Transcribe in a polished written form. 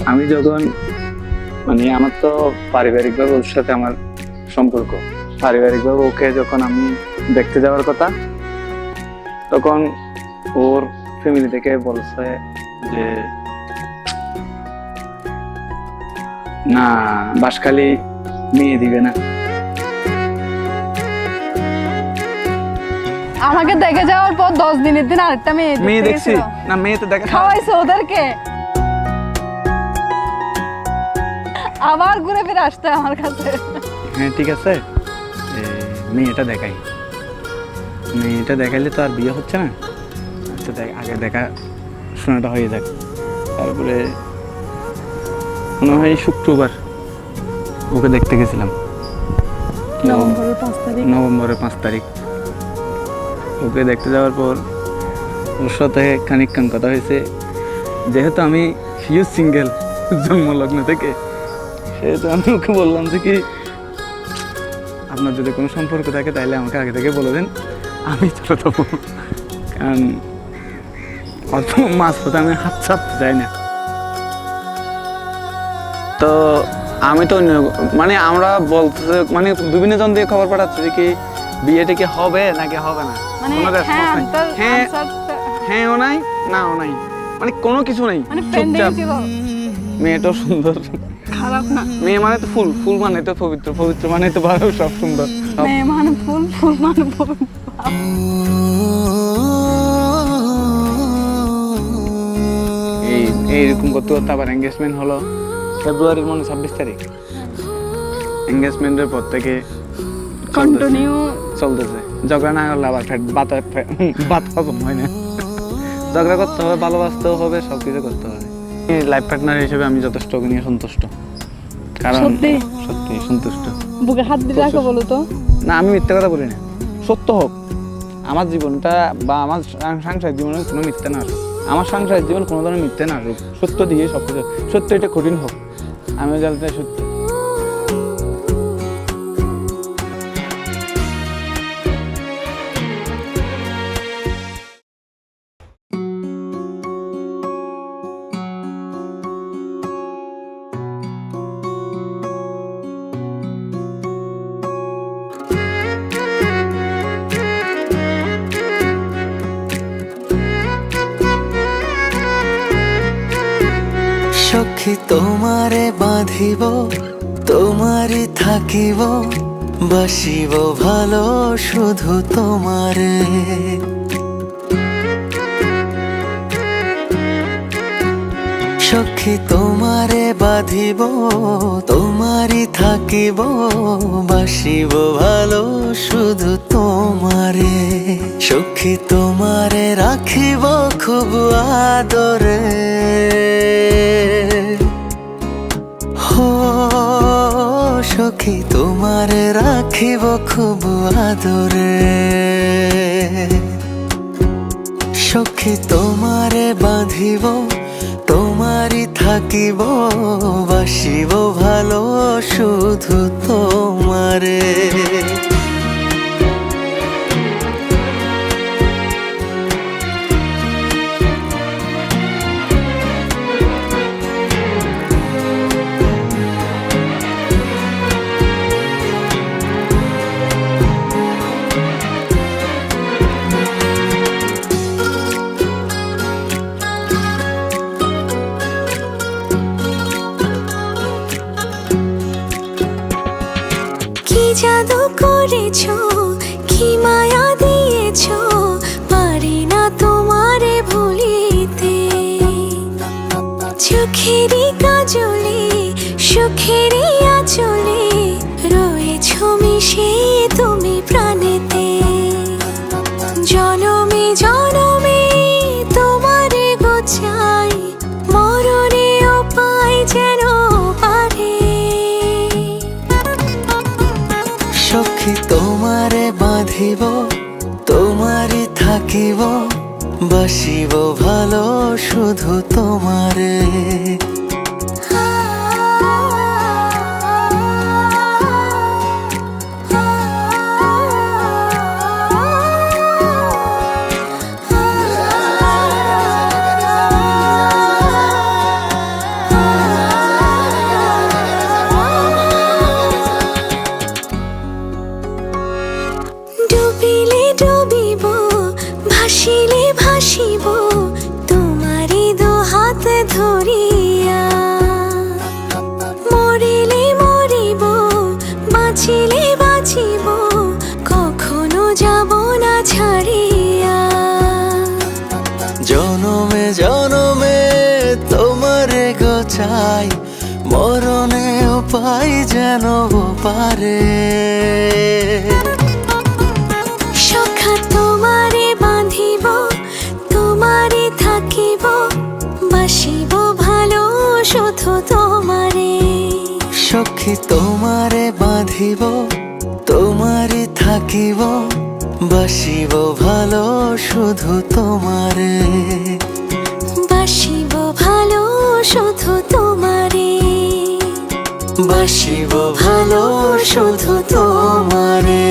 আমি যখন মানে আমার তো পারিবারিকভাবে ওর সাথে আমার সম্পর্ক, পারিবারিকভাবে ওকে যখন আমি দেখতে যাওয়ার কথা, তখন ওর ফ্যামিলি থেকে বলছে যে না, বাসখালী মেয়ে দিবে না। আমাকে দেখে যাওয়ার পর 10 দিনের দিন আরেকটা মেয়ে দেখছি না, মেয়ে তো দেখা খাওয়াইছে ওদেরকে, আবার ঘুরে ফিরে আসতে আমার কাছে। হ্যাঁ ঠিক আছে, মেয়েটা দেখাই, মেয়েটা দেখাইলে তো আর বিয়ে হচ্ছে না। আচ্ছা দেখ, আগে দেখা শোনাটা হয়ে যাক, তারপরে মনে হয় শুক্রবার ওকে দেখতে গেছিলাম, নভেম্বরের 5 তারিখ। ওকে দেখতে যাওয়ার পর ওর সাথে খানিকক্ষণ কথা হয়েছে। যেহেতু আমি হিউজ সিঙ্গেল জন্মলগ্ন থেকে, সেহেতু আমি ওকে বললাম যে কি, আপনার যদি কোনো সম্পর্ক থাকে তাহলে আমাকে আগে থেকে বলে দেন, আমি চলে দেবো, কারণ অত মাঝপথে আমি হাত ছাড়তে চাই না। তো আমি তো মানে আমরা বলতে মানে বিভিন্ন জন দিয়ে খবর পাঠাচ্ছি যে কি বিয়েটা কি হবে নাকি হবে না, কোনো রেসপন্স নাই। হ্যাঁ ও নাই, না ও নাই, মানে কোনো কিছু নাই, চুপচাপ। মেয়েটাও সুন্দর, খারাপ না। মেয়ে মানে তো ফুল, ফুল মানে তো পবিত্র, পবিত্র মানে তো ভালো, সব সুন্দর। মেয়ে মানে ফুল, ফুল মানে পবিত্র। এইরকম করতে করতে আবার এঙ্গেজমেন্ট হলো ফেব্রুয়ারির 26 তারিখ। এঙ্গেজমেন্টের পর থেকে কন্টিনিউ চলতেছে। ঝগড়া না হলে আবার বাত হজম হয় না। ঝগড়া করতে হবে, ভালোবাসতেও হবে, সবকিছু করতে হবে। লাইফ পার্টনার হিসেবে আমি যথেষ্ট নিয়ে সন্তুষ্ট, কারণ সত্যি সন্তুষ্ট। বুকে হাত দিয়ে রাখো বলো তো। না, আমি মিথ্যা কথা বলি না, সত্য হোক। আমার জীবনটা বা আমার সাংসারিক জীবনে কোনো মিথ্যা না আসুক, আমার সাংসারিক জীবন কোনো ধরনের মিথ্যা না আসুক, সত্য দিয়ে সব কিছু। সত্য এটা কঠিন হোক, আমিও জানতে সত্যি। সখী তোমারে বাঁধিব, তোমারে থাকিব, বাসিব ভালো শুধু তোমারে। সখী তোমারে বাঁধিব, তোমারে থাকিব, বাসিব ভালো শুধু তোমারে। সখী তোমারে রাখিব খুব আদরে, সখী তোমারে রাখিব খুব আদরে। সখী তোমারে বাঁধিব, তোমারই থাকিব, বাসিব ভালো শুধু তোমারে। জাদু করেছো, কি মায়া দিয়েছো, পারি না তোমারে ভুলিতে। চোখেরই কাজলে, সুখেরই আঁচলে, রয়েছো মিশে তুমি প্রাণেতে। জনমে জনমে তোমারে গোছাই, মরণেও পাই যেন পারে। সখী তোমারে বাঁধিব, তোমারে থাকিব, বাসিব ভালো শুধু তোমারে। ডুবিলে ডুবিব ভাসিলে ভাসিব তোমারি দু হাত ধরিয়া মরিলে মরিব বাঁচিলে বাঁচিব কখনো যাব না ছাড়িয়া জনমে জনমে তোমারে গোছাই মরণেও পাই যেন পারে সখা তোমারে বাঁধিব তোমারে থাকিব বাসিব ভালো শুধু তোমারে সখী তোমারে বাঁধিব তোমারে থাকিব বাসিব ভালো শুধু তোমারে বাসিব ভালো শুধু তোমারে বাসিব ভালো শুধু তোমারে